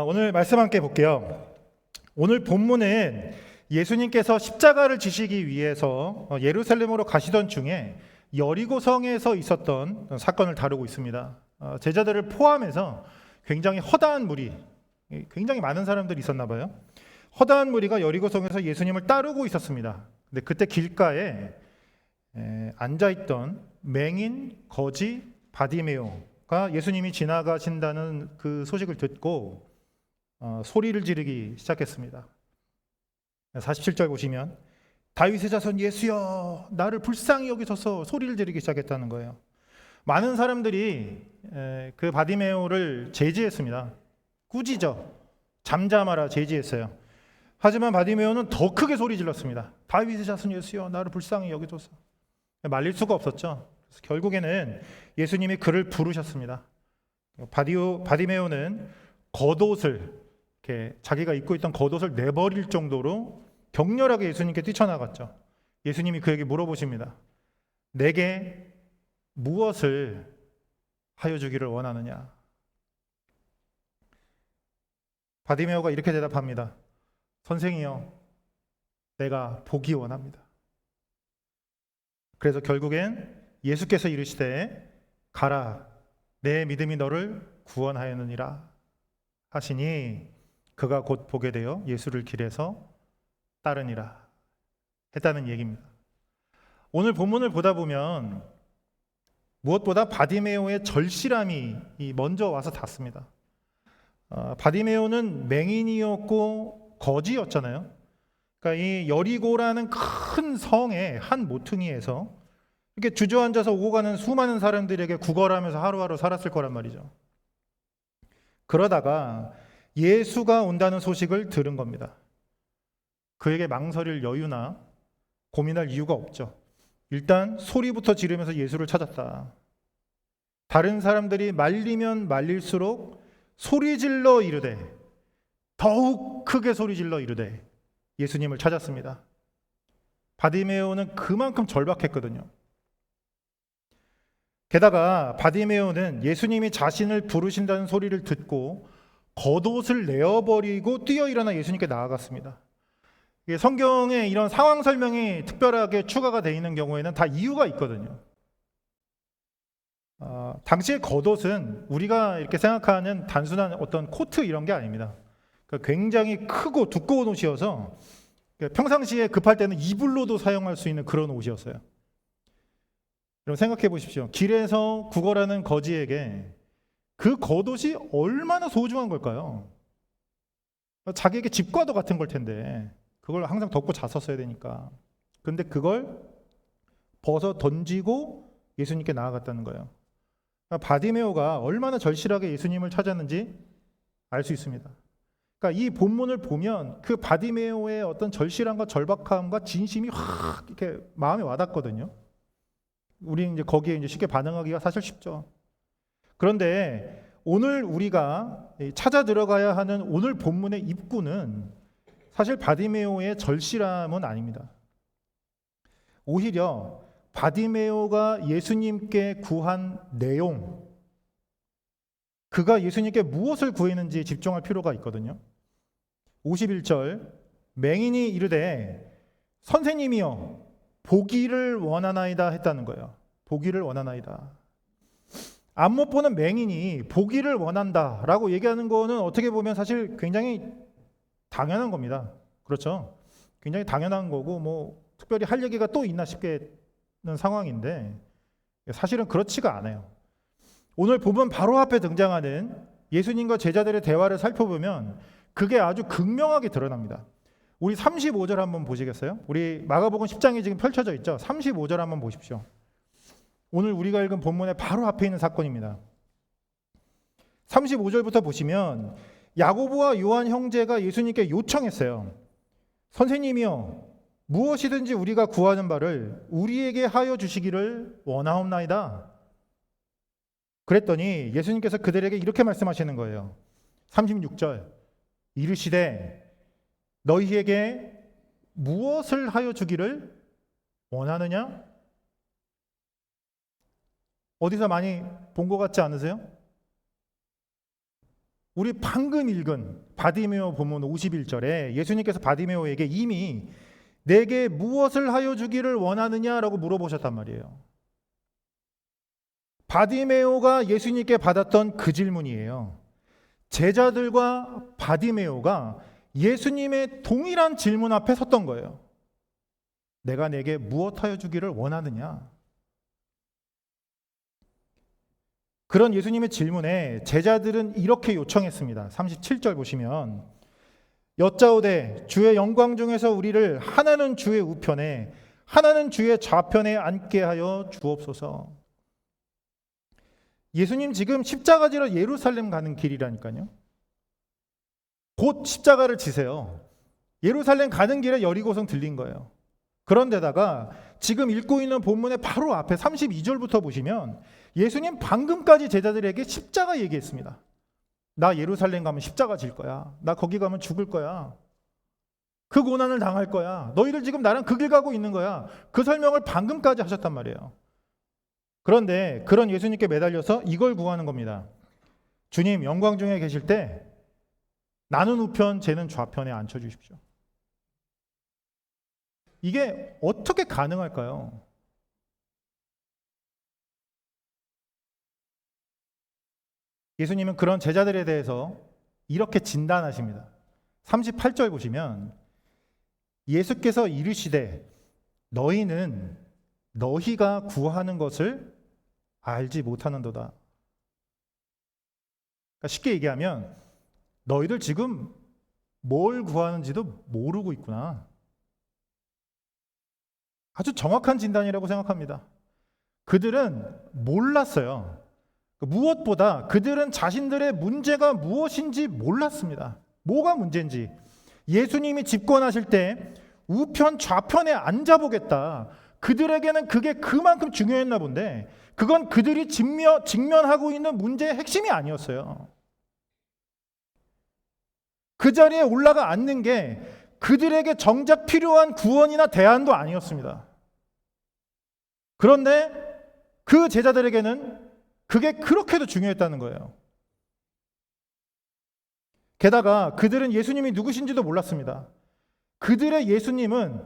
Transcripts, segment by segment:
오늘 말씀 함께 볼게요. 오늘 본문은 예수님께서 십자가를 지시기 위해서 예루살렘으로 가시던 중에 여리고성에서 있었던 사건을 다루고 있습니다. 제자들을 포함해서 굉장히 허다한 무리, 굉장히 많은 사람들이 있었나 봐요. 허다한 무리가 여리고성에서 예수님을 따르고 있었습니다. 근데 그때 길가에 앉아있던 맹인, 거지, 바디메오가 예수님이 지나가신다는 그 소식을 듣고 소리를 지르기 시작했습니다. 47절 보시면 다윗의 자손 예수여 나를 불쌍히 여기소서 소리를 지르기 시작했다는 거예요. 많은 사람들이 그 바디메오를 제지했습니다. 꾸짖어 잠잠하라 제지했어요. 하지만 바디메오는 더 크게 소리 질렀습니다. 다윗의 자손 예수여 나를 불쌍히 여기소서. 말릴 수가 없었죠. 그래서 결국에는 예수님이 그를 부르셨습니다. 바디메오는 겉옷을 이렇게 자기가 입고 있던 겉옷을 내버릴 정도로 격렬하게 예수님께 뛰쳐나갔죠. 예수님이 그에게 물어보십니다. 내게 무엇을 하여 주기를 원하느냐? 바디메오가 이렇게 대답합니다. 선생이여, 내가 보기 원합니다. 그래서 결국엔 예수께서 이르시되 가라, 내 믿음이 너를 구원하였느니라 하시니 그가 곧 보게 되어 예수를 길에서 따르니라 했다는 얘기입니다. 오늘 본문을 보다 보면 무엇보다 바디메오의 절실함이 먼저 와서 닿습니다. 바디메오는 맹인이었고 거지였잖아요. 그러니까 이 여리고라는 큰 성의 한 모퉁이에서 이렇게 주저앉아서 오고 가는 수많은 사람들에게 구걸하면서 하루하루 살았을 거란 말이죠. 그러다가 예수가 온다는 소식을 들은 겁니다. 그에게 망설일 여유나 고민할 이유가 없죠. 일단 소리부터 지르면서 예수를 찾았다. 다른 사람들이 말리면 말릴수록 소리질러 이르되, 더욱 크게 소리질러 이르되 예수님을 찾았습니다. 바디메오는 그만큼 절박했거든요. 게다가 바디메오는 예수님이 자신을 부르신다는 소리를 듣고 겉옷을 내어버리고 뛰어 일어나 예수님께 나아갔습니다. 성경에 이런 상황 설명이 특별하게 추가가 되어 있는 경우에는 다 이유가 있거든요. 당시의 겉옷은 우리가 이렇게 생각하는 단순한 어떤 코트 이런 게 아닙니다. 그러니까 굉장히 크고 두꺼운 옷이어서 평상시에 급할 때는 이불로도 사용할 수 있는 그런 옷이었어요. 여러분 생각해 보십시오. 길에서 구걸하는 거지에게 그 겉옷이 얼마나 소중한 걸까요? 자기에게 집과도 같은 걸 텐데 그걸 항상 덮고 잤었어야 되니까. 근데 그걸 벗어 던지고 예수님께 나아갔다는 거예요. 바디메오가 얼마나 절실하게 예수님을 찾았는지 알 수 있습니다. 그러니까 이 본문을 보면 그 바디메오의 어떤 절실함과 절박함과 진심이 확 이렇게 마음에 와닿거든요. 우리 이제 거기에 이제 쉽게 반응하기가 사실 쉽죠. 그런데 오늘 우리가 찾아 들어가야 하는 오늘 본문의 입구는 사실 바디메오의 절실함은 아닙니다. 오히려 바디메오가 예수님께 구한 내용, 그가 예수님께 무엇을 구했는지 집중할 필요가 있거든요. 51절 맹인이 이르되 선생님이여 보기를 원하나이다 했다는 거예요. 보기를 원하나이다. 안 못 보는 맹인이 보기를 원한다라고 얘기하는 거는 어떻게 보면 사실 굉장히 당연한 겁니다. 그렇죠? 굉장히 당연한 거고 뭐 특별히 할 얘기가 또 있나 싶게 는 상황인데 사실은 그렇지가 않아요. 오늘 보면 바로 앞에 등장하는 예수님과 제자들의 대화를 살펴보면 그게 아주 극명하게 드러납니다. 우리 35절 한번 보시겠어요? 우리 마가복음 10장이 지금 펼쳐져 있죠. 35절 한번 보십시오. 오늘 우리가 읽은 본문의 바로 앞에 있는 사건입니다. 35절부터 보시면 야고보와 요한 형제가 예수님께 요청했어요. 선생님이여 무엇이든지 우리가 구하는 바를 우리에게 하여 주시기를 원하옵나이다. 그랬더니 예수님께서 그들에게 이렇게 말씀하시는 거예요. 36절 이르시되 너희에게 무엇을 하여 주기를 원하느냐? 어디서 많이 본 것 같지 않으세요? 우리 방금 읽은 바디메오 본문 51절에 예수님께서 바디메오에게 이미 내게 무엇을 하여 주기를 원하느냐라고 물어보셨단 말이에요. 바디메오가 예수님께 받았던 그 질문이에요. 제자들과 바디메오가 예수님의 동일한 질문 앞에 섰던 거예요. 내가 내게 무엇 하여 주기를 원하느냐? 그런 예수님의 질문에 제자들은 이렇게 요청했습니다. 37절 보시면 여짜오되 주의 영광 중에서 우리를 하나는 주의 우편에 하나는 주의 좌편에 앉게 하여 주옵소서. 예수님 지금 십자가 지러 예루살렘 가는 길이라니까요. 곧 십자가를 지세요. 예루살렘 가는 길에 여리고성 들린 거예요. 그런데다가 지금 읽고 있는 본문의 바로 앞에 32절부터 보시면 예수님 방금까지 제자들에게 십자가 얘기했습니다. 나 예루살렘 가면 십자가 질 거야. 나 거기 가면 죽을 거야. 그 고난을 당할 거야. 너희들 지금 나랑 그 길 가고 있는 거야. 그 설명을 방금까지 하셨단 말이에요. 그런데 그런 예수님께 매달려서 이걸 구하는 겁니다. 주님 영광 중에 계실 때 나는 우편 쟤는 좌편에 앉혀주십시오. 이게 어떻게 가능할까요? 예수님은 그런 제자들에 대해서 이렇게 진단하십니다. 38절 보시면 예수께서 이르시되 너희는 너희가 구하는 것을 알지 못하는도다. 그러니까 쉽게 얘기하면 너희들 지금 뭘 구하는지도 모르고 있구나. 아주 정확한 진단이라고 생각합니다. 그들은 몰랐어요. 무엇보다 그들은 자신들의 문제가 무엇인지 몰랐습니다. 뭐가 문제인지. 예수님이 집권하실 때 우편 좌편에 앉아보겠다. 그들에게는 그게 그만큼 중요했나 본데 그건 그들이 직면하고 있는 문제의 핵심이 아니었어요. 그 자리에 올라가 앉는 게 그들에게 정작 필요한 구원이나 대안도 아니었습니다. 그런데 그 제자들에게는 그게 그렇게도 중요했다는 거예요. 게다가 그들은 예수님이 누구신지도 몰랐습니다. 그들의 예수님은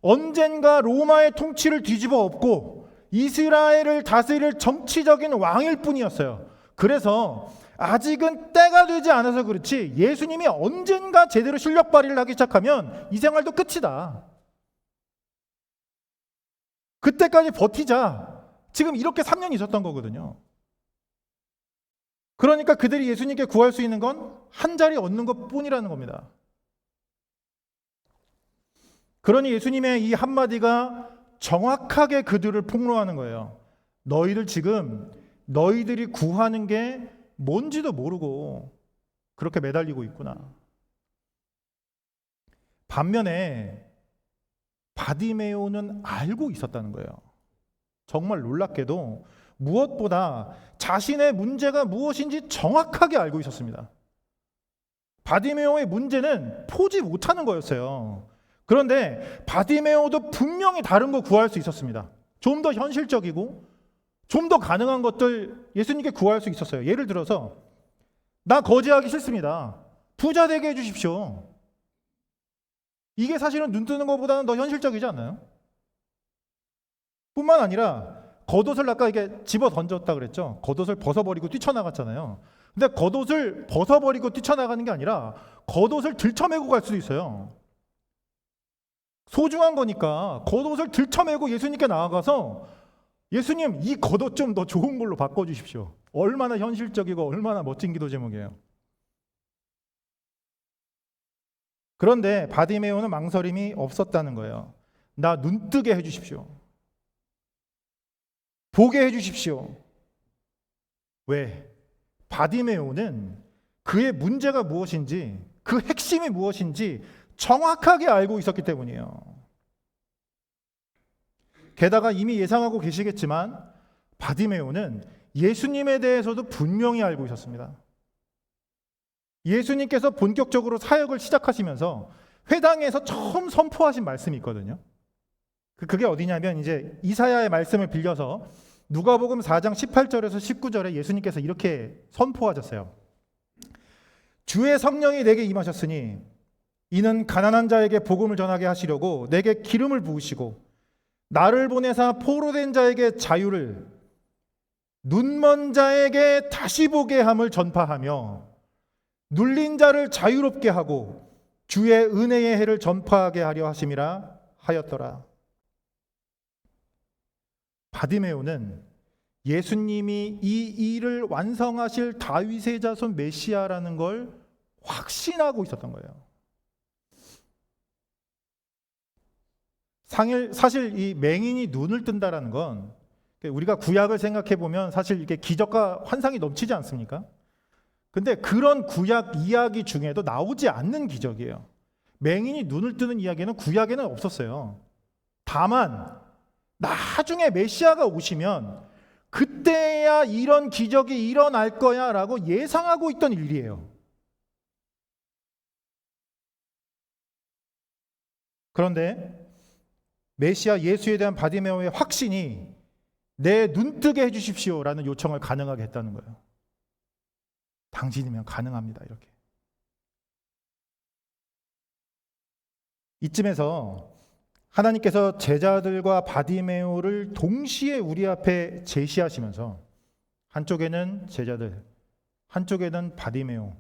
언젠가 로마의 통치를 뒤집어 엎고 이스라엘을 다스릴 정치적인 왕일 뿐이었어요. 그래서 아직은 때가 되지 않아서 그렇지 예수님이 언젠가 제대로 실력 발휘를 하기 시작하면 이 생활도 끝이다. 그때까지 버티자. 지금 이렇게 3년 있었던 거거든요. 그러니까 그들이 예수님께 구할 수 있는 건 한 자리 얻는 것뿐이라는 겁니다. 그러니 예수님의 이 한마디가 정확하게 그들을 폭로하는 거예요. 너희들 지금 너희들이 구하는 게 뭔지도 모르고 그렇게 매달리고 있구나. 반면에 바디메오는 알고 있었다는 거예요. 정말 놀랍게도 무엇보다 자신의 문제가 무엇인지 정확하게 알고 있었습니다. 바디메오의 문제는 포지 못하는 거였어요. 그런데 바디메오도 분명히 다른 거 구할 수 있었습니다. 좀 더 현실적이고 좀 더 가능한 것들 예수님께 구할 수 있었어요. 예를 들어서 나 거지하기 싫습니다. 부자 되게 해주십시오. 이게 사실은 눈 뜨는 것보다는 더 현실적이지 않나요? 뿐만 아니라 겉옷을 아까 이게 집어 던졌다 그랬죠. 겉옷을 벗어버리고 뛰쳐나갔잖아요. 근데 겉옷을 벗어버리고 뛰쳐나가는 게 아니라 겉옷을 들쳐매고 갈 수도 있어요. 소중한 거니까 겉옷을 들쳐매고 예수님께 나아가서 예수님 이 겉옷 좀 더 좋은 걸로 바꿔주십시오. 얼마나 현실적이고 얼마나 멋진 기도 제목이에요. 그런데 바디메오는 망설임이 없었다는 거예요. 나 눈뜨게 해주십시오. 보게 해주십시오. 왜? 바디메오는 그의 문제가 무엇인지 그 핵심이 무엇인지 정확하게 알고 있었기 때문이에요. 게다가 이미 예상하고 계시겠지만 바디메오는 예수님에 대해서도 분명히 알고 있었습니다. 예수님께서 본격적으로 사역을 시작하시면서 회당에서 처음 선포하신 말씀이 있거든요. 그게 어디냐면 이제 이사야의 말씀을 빌려서 누가복음 4장 18절에서 19절에 예수님께서 이렇게 선포하셨어요. 주의 성령이 내게 임하셨으니 이는 가난한 자에게 복음을 전하게 하시려고 내게 기름을 부으시고 나를 보내사 포로된 자에게 자유를, 눈먼 자에게 다시 보게 함을 전파하며 눌린 자를 자유롭게 하고 주의 은혜의 해를 전파하게 하려 하심이라 하였더라. 바디메오는 예수님이 이 일을 완성하실 다윗의 자손 메시아라는 걸 확신하고 있었던 거예요. 사실 이 맹인이 눈을 뜬다라는 건 우리가 구약을 생각해 보면 사실 이게 기적과 환상이 넘치지 않습니까? 근데 그런 구약 이야기 중에도 나오지 않는 기적이에요. 맹인이 눈을 뜨는 이야기는 구약에는 없었어요. 다만 나중에 메시아가 오시면 그때야 이런 기적이 일어날 거야 라고 예상하고 있던 일이에요. 그런데 메시아 예수에 대한 바디메오의 확신이 내 눈뜨게 해주십시오 라는 요청을 가능하게 했다는 거예요. 당신이면 가능합니다. 이렇게. 이쯤에서 하나님께서 제자들과 바디메오를 동시에 우리 앞에 제시하시면서 한쪽에는 제자들, 한쪽에는 바디메오,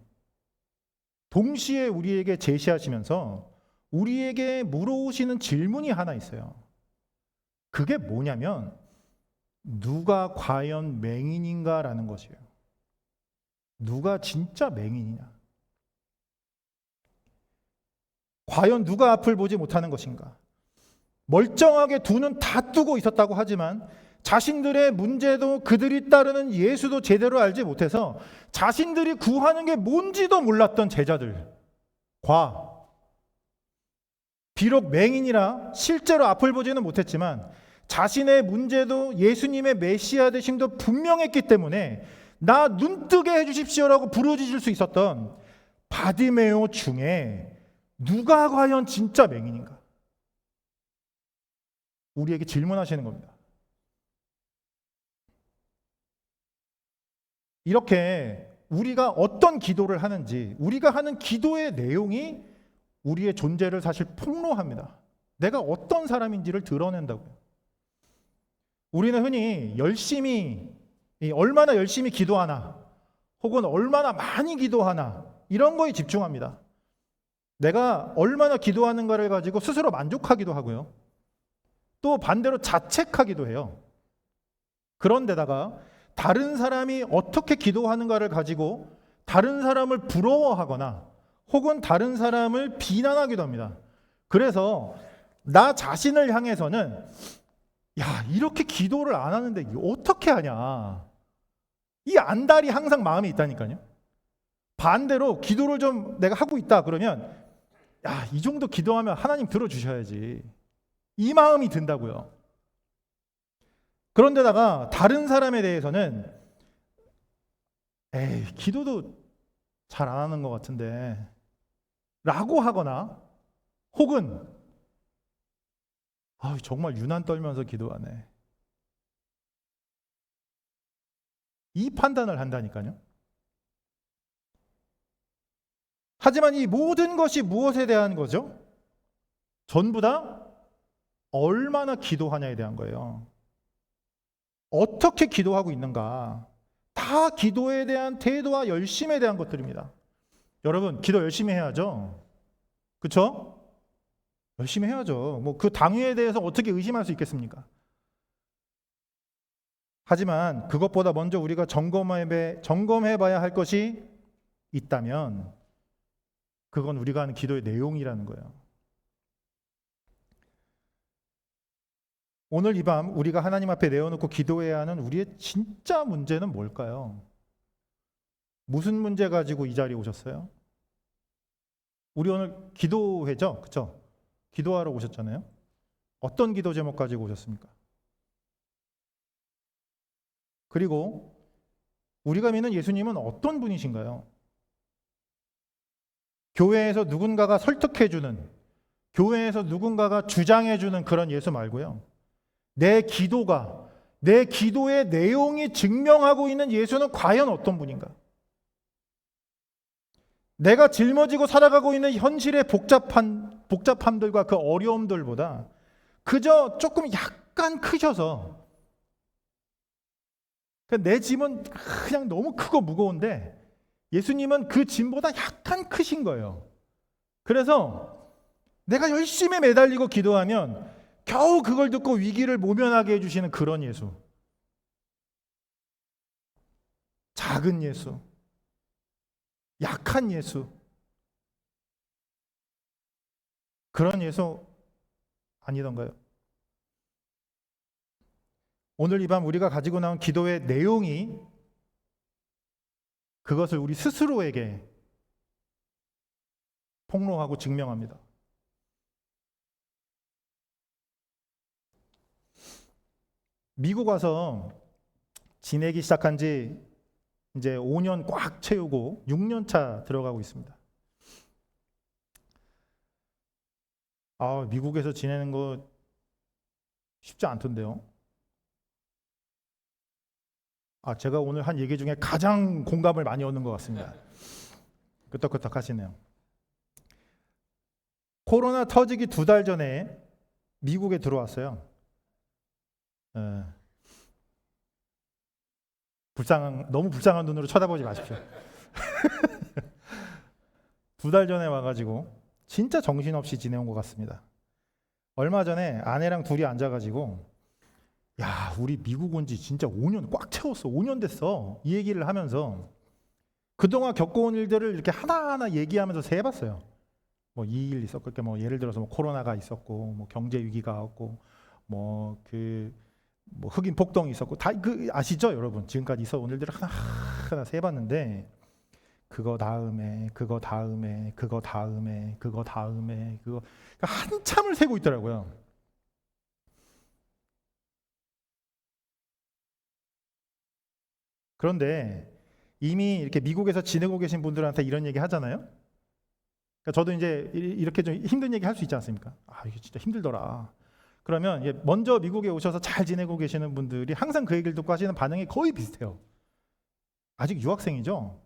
동시에 우리에게 제시하시면서 우리에게 물어오시는 질문이 하나 있어요. 그게 뭐냐면 누가 과연 맹인인가라는 것이에요. 누가 진짜 맹인이냐? 과연 누가 앞을 보지 못하는 것인가? 멀쩡하게 두 눈 다 뜨고 있었다고 하지만 자신들의 문제도 그들이 따르는 예수도 제대로 알지 못해서 자신들이 구하는 게 뭔지도 몰랐던 제자들과 비록 맹인이라 실제로 앞을 보지는 못했지만 자신의 문제도 예수님의 메시아 되심도 분명했기 때문에 나 눈뜨게 해주십시오라고 부르짖을 수 있었던 바디메오 중에 누가 과연 진짜 맹인인가? 우리에게 질문하시는 겁니다. 이렇게 우리가 어떤 기도를 하는지, 우리가 하는 기도의 내용이 우리의 존재를 사실 폭로합니다. 내가 어떤 사람인지를 드러낸다고요. 우리는 흔히 얼마나 열심히 기도하나, 혹은 얼마나 많이 기도하나, 이런 거에 집중합니다. 내가 얼마나 기도하는가를 가지고 스스로 만족하기도 하고요. 또 반대로 자책하기도 해요. 그런데다가 다른 사람이 어떻게 기도하는가를 가지고 다른 사람을 부러워하거나 혹은 다른 사람을 비난하기도 합니다. 그래서 나 자신을 향해서는 야, 이렇게 기도를 안 하는데 어떻게 하냐, 이 안달이 항상 마음에 있다니까요. 반대로 기도를 좀 내가 하고 있다 그러면 야, 이 정도 기도하면 하나님 들어주셔야지, 이 마음이 든다고요. 그런데다가 다른 사람에 대해서는 에이, 기도도 잘 안 하는 것 같은데 라고 하거나, 혹은 정말 유난 떨면서 기도하네, 이 판단을 한다니까요. 하지만 이 모든 것이 무엇에 대한 거죠? 전부 다 얼마나 기도하냐에 대한 거예요. 어떻게 기도하고 있는가, 다 기도에 대한 태도와 열심에 대한 것들입니다. 여러분, 기도 열심히 해야죠. 그렇죠? 열심히 해야죠. 뭐 그 당위에 대해서 어떻게 의심할 수 있겠습니까? 하지만 그것보다 먼저 우리가 점검해봐야 할 것이 있다면 그건 우리가 하는 기도의 내용이라는 거예요. 오늘 이 밤 우리가 하나님 앞에 내어놓고 기도해야 하는 우리의 진짜 문제는 뭘까요? 무슨 문제 가지고 이 자리에 오셨어요? 우리 오늘 기도회죠? 그렇죠? 기도하러 오셨잖아요. 어떤 기도 제목 가지고 오셨습니까? 그리고 우리가 믿는 예수님은 어떤 분이신가요? 교회에서 누군가가 설득해주는, 교회에서 누군가가 주장해주는 그런 예수 말고요, 내 기도의 내용이 증명하고 있는 예수는 과연 어떤 분인가? 내가 짊어지고 살아가고 있는 현실의 복잡함들과 그 어려움들보다 그저 조금 약간 크셔서, 내 짐은 그냥 너무 크고 무거운데 예수님은 그 짐보다 약간 크신 거예요. 그래서 내가 열심히 매달리고 기도하면 겨우 그걸 듣고 위기를 모면하게 해주시는 그런 예수. 작은 예수. 약한 예수. 그런 예수 아니던가요? 오늘 이 밤 우리가 가지고 나온 기도의 내용이 그것을 우리 스스로에게 폭로하고 증명합니다. 미국 와서 지내기 시작한 지 이제 5년 꽉 채우고 6년 차 들어가고 있습니다. 미국에서 지내는 거 쉽지 않던데요. 제가 오늘 한 얘기 중에 가장 공감을 많이 얻는 것 같습니다. 끄떡끄떡 하시네요. 코로나 터지기 2달 전에 미국에 들어왔어요. 너무 불쌍한 눈으로 쳐다보지 마십시오. 2달 전에 와가지고 진짜 정신없이 지내온 것 같습니다. 얼마 전에 아내랑 둘이 앉아가지고 야, 우리 미국 온 지 진짜 5년 꽉 채웠어. 5년 됐어. 이 얘기를 하면서 그동안 겪어온 일들을 이렇게 하나하나 얘기하면서 세봤어요. 뭐 이 일 있었고, 뭐 예를 들어서 뭐 코로나가 있었고, 뭐 경제 위기가 왔고, 뭐 흑인 폭동이 있었고, 다 아시죠, 여러분? 지금까지 있어온 일들을 하나하나 세봤는데 그거 다음에 그러니까 한참을 세고 있더라고요. 그런데 이미 이렇게 미국에서 지내고 계신 분들한테 이런 얘기 하잖아요. 그러니까 저도 이제 이렇게 좀 힘든 얘기 할 수 있지 않습니까? 이게 진짜 힘들더라. 그러면 먼저 미국에 오셔서 잘 지내고 계시는 분들이 항상 그 얘기를 듣고 하시는 반응이 거의 비슷해요. 아직 유학생이죠?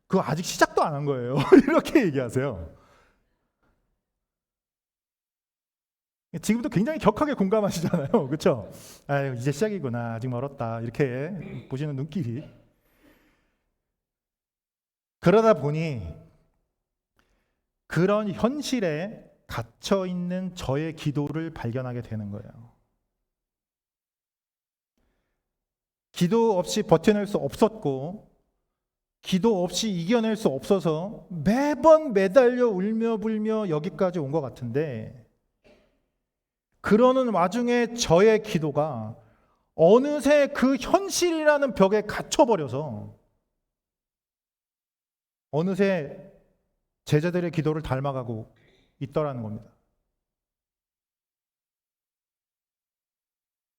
그거 아직 시작도 안 한 거예요. 이렇게 얘기하세요. 지금도 굉장히 격하게 공감하시잖아요. 그렇죠? 이제 시작이구나. 아직 멀었다. 이렇게 보시는 눈길이. 그러다 보니 그런 현실에 갇혀 있는 저의 기도를 발견하게 되는 거예요. 기도 없이 버텨낼 수 없었고 기도 없이 이겨낼 수 없어서 매번 매달려 울며 불며 여기까지 온 것 같은데, 그러는 와중에 저의 기도가 어느새 그 현실이라는 벽에 갇혀버려서 어느새 제자들의 기도를 닮아가고 있더라는 겁니다.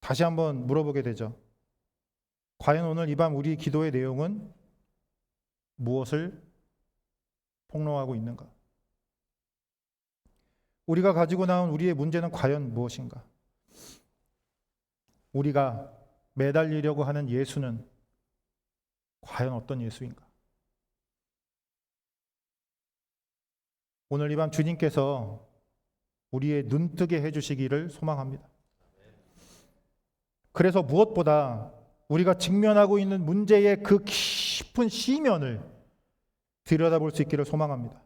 다시 한번 물어보게 되죠. 과연 오늘 이 밤 우리 기도의 내용은 무엇을 폭로하고 있는가? 우리가 가지고 나온 우리의 문제는 과연 무엇인가? 우리가 매달리려고 하는 예수는 과연 어떤 예수인가? 오늘 이 밤 주님께서 우리의 눈뜨게 해주시기를 소망합니다. 그래서 무엇보다 우리가 직면하고 있는 문제의 그 깊은 시면을 들여다볼 수 있기를 소망합니다.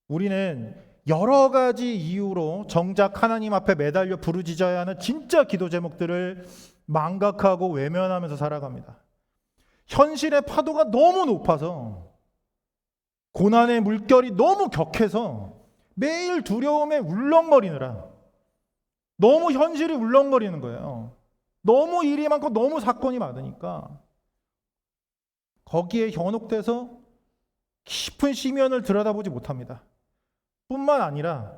우리는 여러 가지 이유로 정작 하나님 앞에 매달려 부르짖어야 하는 진짜 기도 제목들을 망각하고 외면하면서 살아갑니다. 현실의 파도가 너무 높아서, 고난의 물결이 너무 격해서 매일 두려움에 울렁거리느라 너무 현실이 울렁거리는 거예요. 너무 일이 많고 너무 사건이 많으니까 거기에 현혹돼서 깊은 시면을 들여다보지 못합니다. 뿐만 아니라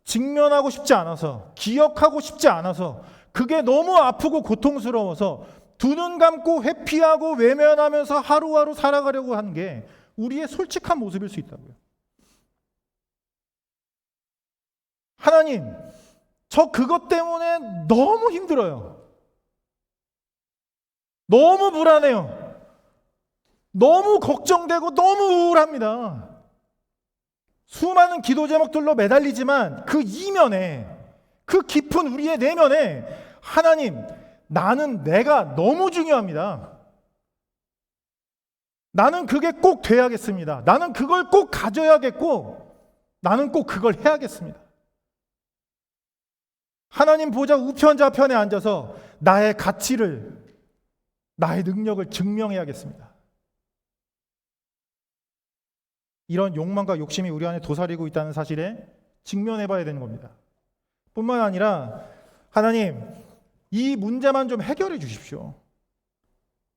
직면하고 싶지 않아서, 기억하고 싶지 않아서, 그게 너무 아프고 고통스러워서 두 눈 감고 회피하고 외면하면서 하루하루 살아가려고 하는 게 우리의 솔직한 모습일 수 있다고요. 하나님, 저 그것 때문에 너무 힘들어요. 너무 불안해요. 너무 걱정되고 너무 우울합니다. 수많은 기도 제목들로 매달리지만 그 이면에, 그 깊은 우리의 내면에 하나님, 나는 내가 너무 중요합니다. 나는 그게 꼭 돼야겠습니다. 나는 그걸 꼭 가져야겠고 나는 꼭 그걸 해야겠습니다. 하나님 보좌 우편 좌편에 앉아서 나의 가치를, 나의 능력을 증명해야겠습니다. 이런 욕망과 욕심이 우리 안에 도사리고 있다는 사실에 직면해 봐야 되는 겁니다. 뿐만 아니라 하나님, 이 문제만 좀 해결해 주십시오.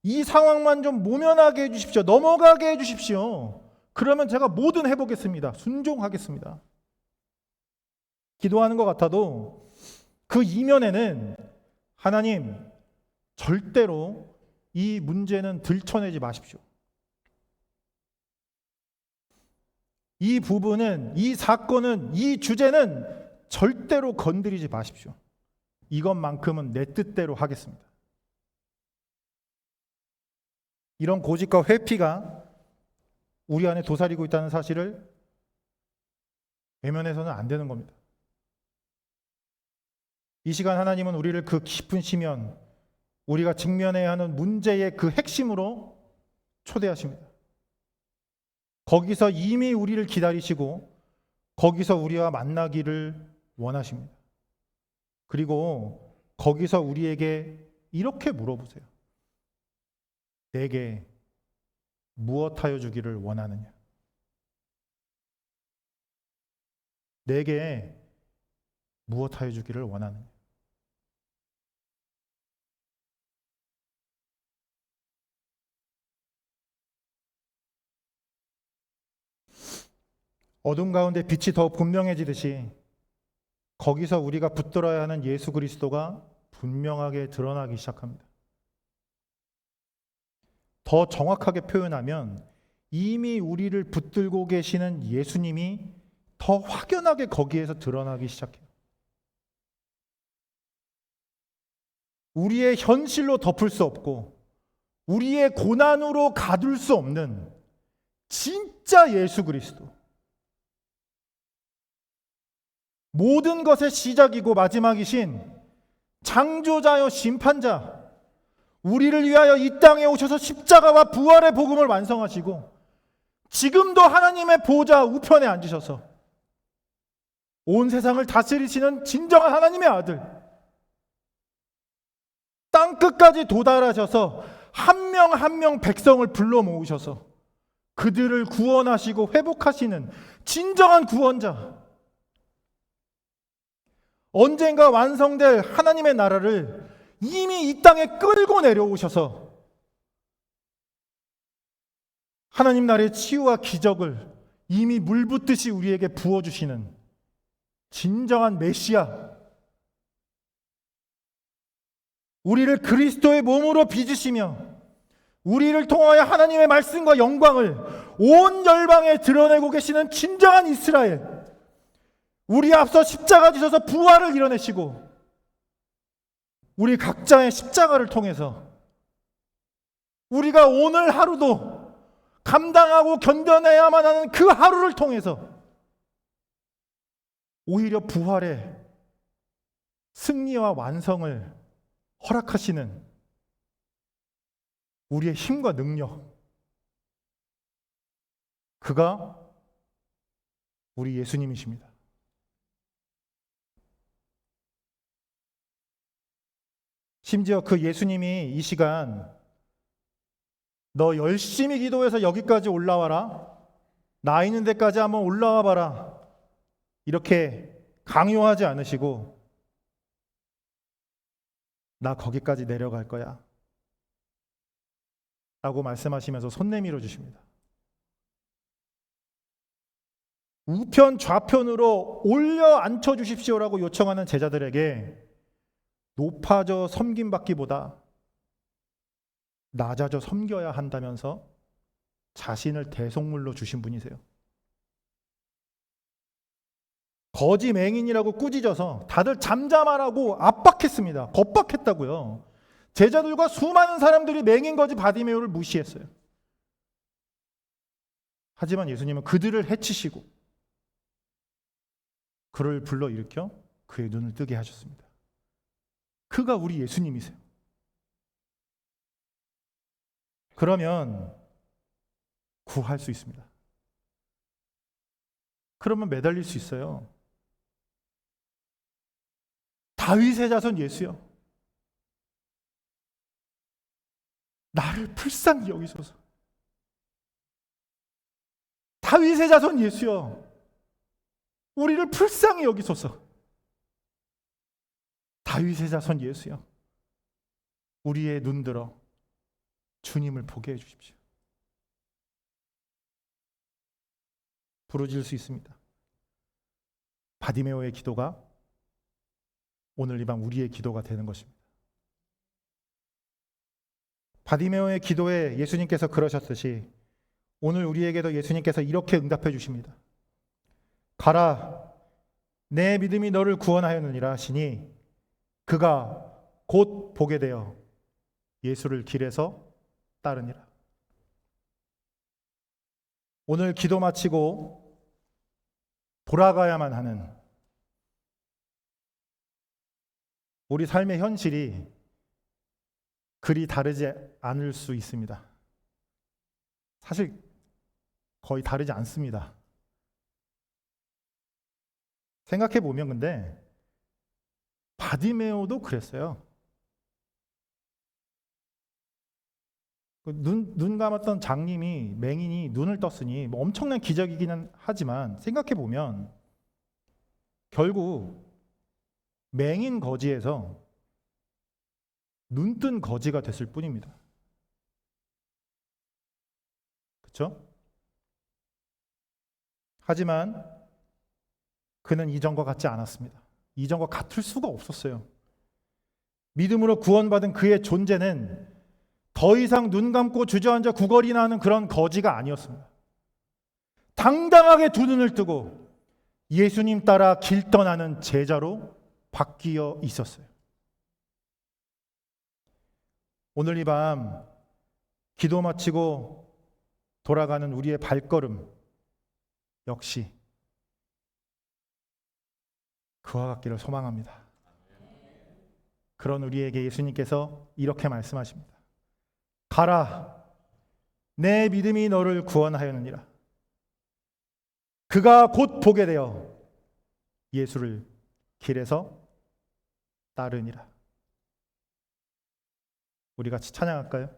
이 상황만 좀 모면하게 해주십시오. 넘어가게 해주십시오. 그러면 제가 뭐든 해보겠습니다. 순종하겠습니다. 기도하는 것 같아도 그 이면에는 하나님, 절대로 이 문제는 들춰내지 마십시오. 이 부분은, 이 사건은, 이 주제는 절대로 건드리지 마십시오. 이것만큼은 내 뜻대로 하겠습니다. 이런 고집과 회피가 우리 안에 도사리고 있다는 사실을 외면해서는 안 되는 겁니다. 이 시간 하나님은 우리를 그 깊은 시면, 우리가 직면해야 하는 문제의 그 핵심으로 초대하십니다. 거기서 이미 우리를 기다리시고 거기서 우리와 만나기를 원하십니다. 그리고 거기서 우리에게 이렇게 물어보세요. 내게 무엇하여 주기를 원하느냐? 내게 무엇하여 주기를 원하느냐? 어둠 가운데 빛이 더 분명해지듯이 거기서 우리가 붙들어야 하는 예수 그리스도가 분명하게 드러나기 시작합니다. 더 정확하게 표현하면 이미 우리를 붙들고 계시는 예수님이 더 확연하게 거기에서 드러나기 시작해요. 우리의 현실로 덮을 수 없고 우리의 고난으로 가둘 수 없는 진짜 예수 그리스도, 모든 것의 시작이고 마지막이신 창조자여 심판자, 우리를 위하여 이 땅에 오셔서 십자가와 부활의 복음을 완성하시고 지금도 하나님의 보좌 우편에 앉으셔서 온 세상을 다스리시는 진정한 하나님의 아들, 땅끝까지 도달하셔서 한 명 한 명 백성을 불러 모으셔서 그들을 구원하시고 회복하시는 진정한 구원자, 언젠가 완성될 하나님의 나라를 이미 이 땅에 끌고 내려오셔서 하나님 나라의 치유와 기적을 이미 물 붓듯이 우리에게 부어주시는 진정한 메시아, 우리를 그리스도의 몸으로 빚으시며 우리를 통하여 하나님의 말씀과 영광을 온 열방에 드러내고 계시는 진정한 이스라엘, 우리 앞서 십자가 지셔서 부활을 이뤄내시고 우리 각자의 십자가를 통해서 우리가 오늘 하루도 감당하고 견뎌내야만 하는 그 하루를 통해서 오히려 부활의 승리와 완성을 허락하시는 우리의 힘과 능력, 그가 우리 예수님이십니다. 심지어 그 예수님이 이 시간 너 열심히 기도해서 여기까지 올라와라, 나 있는 데까지 한번 올라와 봐라, 이렇게 강요하지 않으시고 나 거기까지 내려갈 거야 라고 말씀하시면서 손 내밀어 주십니다. 우편 좌편으로 올려 앉혀 주십시오라고 요청하는 제자들에게 높아져 섬김받기보다 낮아져 섬겨야 한다면서 자신을 대속물로 주신 분이세요. 거지 맹인이라고 꾸짖어서 다들 잠잠하라고 압박했습니다. 겁박했다고요. 제자들과 수많은 사람들이 맹인 거지 바디메오를 무시했어요. 하지만 예수님은 그들을 해치시고 그를 불러일으켜 그의 눈을 뜨게 하셨습니다. 그가 우리 예수님이세요. 그러면 구할 수 있습니다. 그러면 매달릴 수 있어요. 다윗의 자손 예수여, 나를 불쌍히 여기소서. 다윗의 자손 예수여, 우리를 불쌍히 여기소서. 다윗의 자손 예수여, 우리의 눈 들어 주님을 보게 해주십시오. 부르짖을 수 있습니다. 바디메오의 기도가 오늘 이 밤 우리의 기도가 되는 것입니다. 바디메오의 기도에 예수님께서 그러셨듯이 오늘 우리에게도 예수님께서 이렇게 응답해 주십니다. 가라, 내 믿음이 너를 구원하였느니라 하시니 그가 곧 보게 되어 예수를 길에서 따르니라. 오늘 기도 마치고 돌아가야만 하는 우리 삶의 현실이 그리 다르지 않을 수 있습니다. 사실 거의 다르지 않습니다. 생각해 보면 근데 바디메오도 그랬어요. 눈 감았던 장님이, 맹인이 눈을 떴으니 뭐 엄청난 기적이기는 하지만 생각해 보면 결국 맹인 거지에서 눈뜬 거지가 됐을 뿐입니다. 그렇죠? 하지만 그는 이전과 같지 않았습니다. 이전과 같을 수가 없었어요. 믿음으로 구원받은 그의 존재는 더 이상 눈 감고 주저앉아 구걸이나 하는 그런 거지가 아니었습니다. 당당하게 두 눈을 뜨고 예수님 따라 길 떠나는 제자로 바뀌어 있었어요. 오늘 이 밤 기도 마치고 돌아가는 우리의 발걸음 역시 그와 같기를 소망합니다. 그런 우리에게 예수님께서 이렇게 말씀하십니다. 가라, 내 믿음이 너를 구원하였느니라. 그가 곧 보게 되어 예수를 길에서 따르니라. 우리 같이 찬양할까요?